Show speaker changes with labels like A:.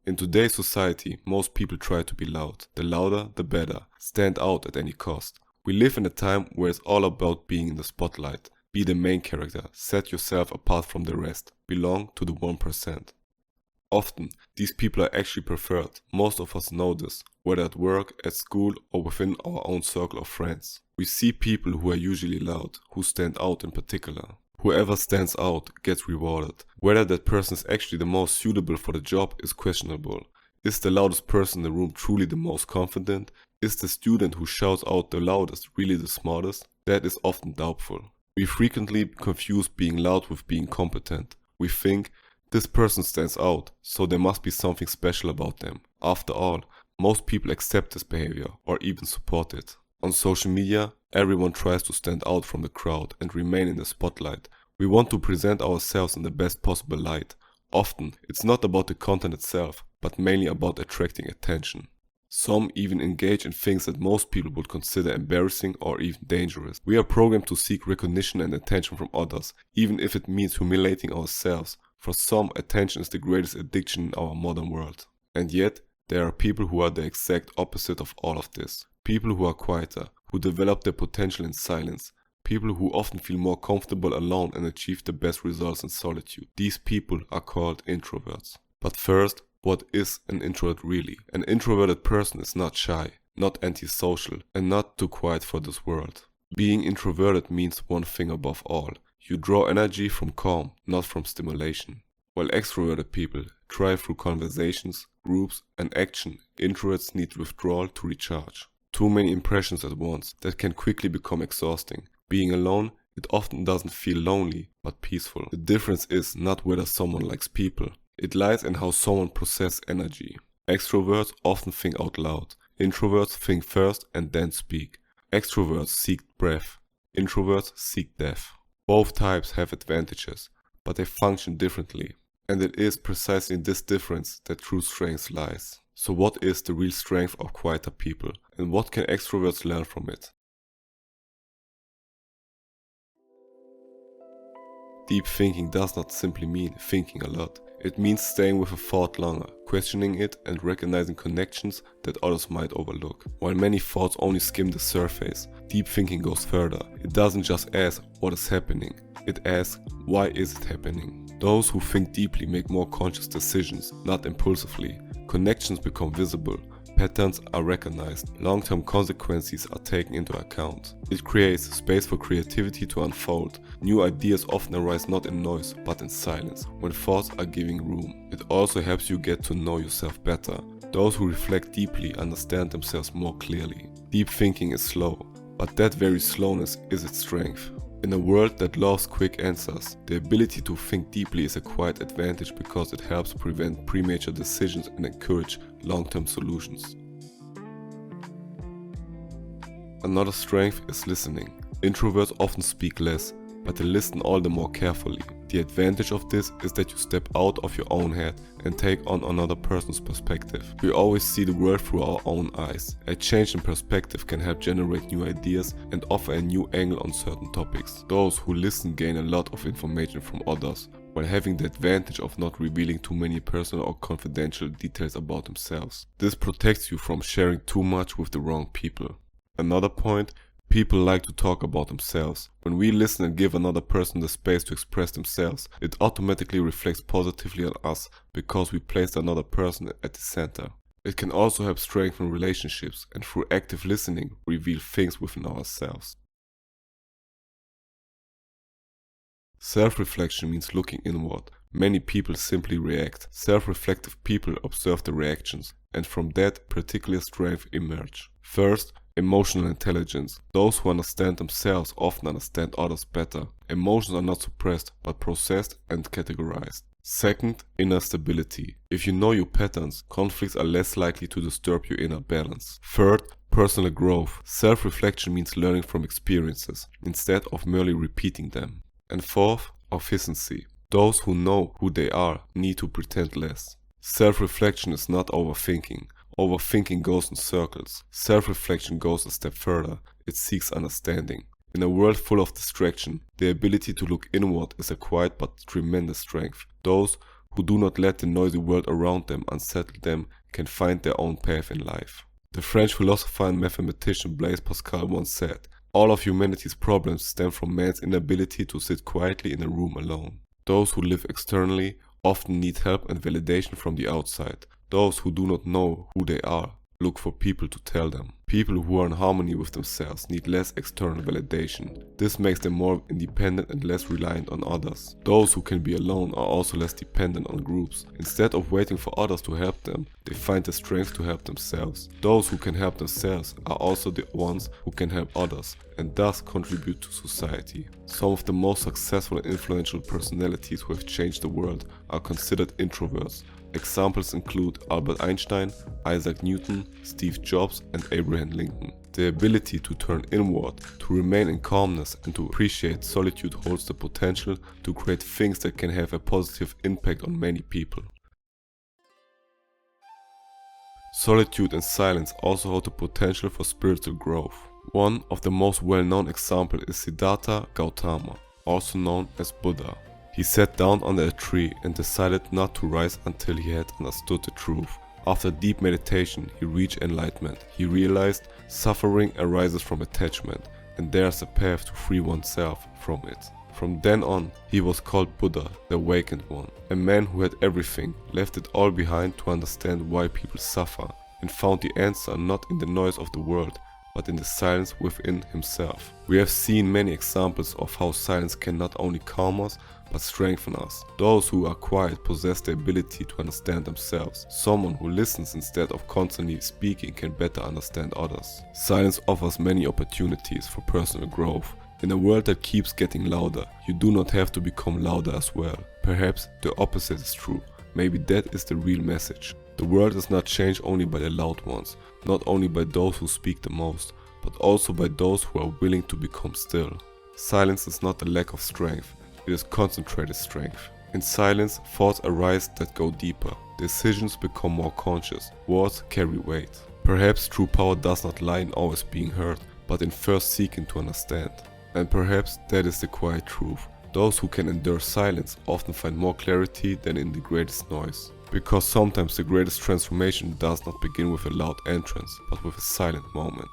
A: In today's society, most people try to be loud. The louder, the better. Stand out at any cost. We live in a time where it's all about being in the spotlight. Be the main character. Set yourself apart from the rest. Belong to the 1%. Often, these people are actually preferred. Most of us know this, whether at work, at school, or within our own circle of friends. We see people who are usually loud, who stand out in particular. Whoever stands out gets rewarded. Whether that person is actually the most suitable for the job is questionable. Is the loudest person in the room truly the most confident? Is the student who shouts out the loudest really the smartest? That is often doubtful. We frequently confuse being loud with being competent. We think, this person stands out, so there must be something special about them. After all, most people accept this behavior or even support it. On social media, everyone tries to stand out from the crowd and remain in the spotlight. We want to present ourselves in the best possible light. Often, it's not about the content itself, but mainly about attracting attention. Some even engage in things that most people would consider embarrassing or even dangerous. We are programmed to seek recognition and attention from others, even if it means humiliating ourselves. For some, attention is the greatest addiction in our modern world. And yet, there are people who are the exact opposite of all of this. People who are quieter, who develop their potential in silence. People who often feel more comfortable alone and achieve the best results in solitude. These people are called introverts. But first, what is an introvert really? An introverted person is not shy, not antisocial, and not too quiet for this world. Being introverted means one thing above all. You draw energy from calm, not from stimulation. While extroverted people thrive through conversations, groups, and action, introverts need withdrawal to recharge. Too many impressions at once that can quickly become exhausting. Being alone, it often doesn't feel lonely, but peaceful. The difference is not whether someone likes people. It lies in how someone processes energy. Extroverts often think out loud. Introverts think first and then speak. Extroverts seek breath. Introverts seek depth. Both types have advantages, but they function differently. And it is precisely in this difference that true strength lies. So what is the real strength of quieter people, and what can extroverts learn from it? Deep thinking does not simply mean thinking a lot. It means staying with a thought longer, questioning it and recognizing connections that others might overlook. While many thoughts only skim the surface, deep thinking goes further. It doesn't just ask what is happening, it asks why is it happening. Those who think deeply make more conscious decisions, not impulsively. Connections become visible, patterns are recognized, long-term consequences are taken into account. It creates space for creativity to unfold. New ideas often arise not in noise, but in silence, when thoughts are giving room. It also helps you get to know yourself better. Those who reflect deeply understand themselves more clearly. Deep thinking is slow, but that very slowness is its strength. In a world that loves quick answers, the ability to think deeply is a quiet advantage because it helps prevent premature decisions and encourage long-term solutions. Another strength is listening. Introverts often speak less, but they listen all the more carefully. The advantage of this is that you step out of your own head and take on another person's perspective. We always see the world through our own eyes. A change in perspective can help generate new ideas and offer a new angle on certain topics. Those who listen gain a lot of information from others, while having the advantage of not revealing too many personal or confidential details about themselves. This protects you from sharing too much with the wrong people. Another point, people like to talk about themselves. When we listen and give another person the space to express themselves, it automatically reflects positively on us because we placed another person at the center. It can also help strengthen relationships and through active listening reveal things within ourselves. Self-reflection means looking inward. Many people simply react. Self-reflective people observe the reactions, and from that particular strength emerge. First, emotional intelligence. Those who understand themselves often understand others better. Emotions are not suppressed, but processed and categorized. Second, inner stability. If you know your patterns, conflicts are less likely to disturb your inner balance. Third, personal growth. Self-reflection means learning from experiences, instead of merely repeating them. And fourth, efficiency. Those who know who they are need to pretend less. Self-reflection is not overthinking. Overthinking goes in circles. Self-reflection goes a step further. It seeks understanding. In a world full of distraction, the ability to look inward is a quiet but tremendous strength. Those who do not let the noisy world around them unsettle them can find their own path in life. The French philosopher and mathematician Blaise Pascal once said, "All of humanity's problems stem from man's inability to sit quietly in a room alone." Those who live externally often need help and validation from the outside. Those who do not know who they are look for people to tell them. People who are in harmony with themselves need less external validation. This makes them more independent and less reliant on others. Those who can be alone are also less dependent on groups. Instead of waiting for others to help them, they find the strength to help themselves. Those who can help themselves are also the ones who can help others and thus contribute to society. Some of the most successful and influential personalities who have changed the world are considered introverts. Examples include Albert Einstein, Isaac Newton, Steve Jobs, and Abraham Lincoln. The ability to turn inward, to remain in calmness, and to appreciate solitude holds the potential to create things that can have a positive impact on many people. Solitude and silence also hold the potential for spiritual growth. One of the most well-known examples is Siddhartha Gautama, also known as Buddha. He sat down under a tree and decided not to rise until he had understood the truth. After deep meditation, he reached enlightenment. He realized suffering arises from attachment, and there is a path to free oneself from it. From then on, he was called Buddha, the awakened one, a man who had everything, left it all behind to understand why people suffer, and found the answer not in the noise of the world, but in the silence within himself. We have seen many examples of how silence can not only calm us, but strengthen us. Those who are quiet possess the ability to understand themselves. Someone who listens instead of constantly speaking can better understand others. Silence offers many opportunities for personal growth. In a world that keeps getting louder, you do not have to become louder as well. Perhaps the opposite is true. Maybe that is the real message. The world is not changed only by the loud ones, not only by those who speak the most, but also by those who are willing to become still. Silence is not a lack of strength, it is concentrated strength. In silence, thoughts arise that go deeper. Decisions become more conscious. Words carry weight. Perhaps true power does not lie in always being heard, but in first seeking to understand. And perhaps that is the quiet truth. Those who can endure silence often find more clarity than in the greatest noise. Because sometimes the greatest transformation does not begin with a loud entrance, but with a silent moment.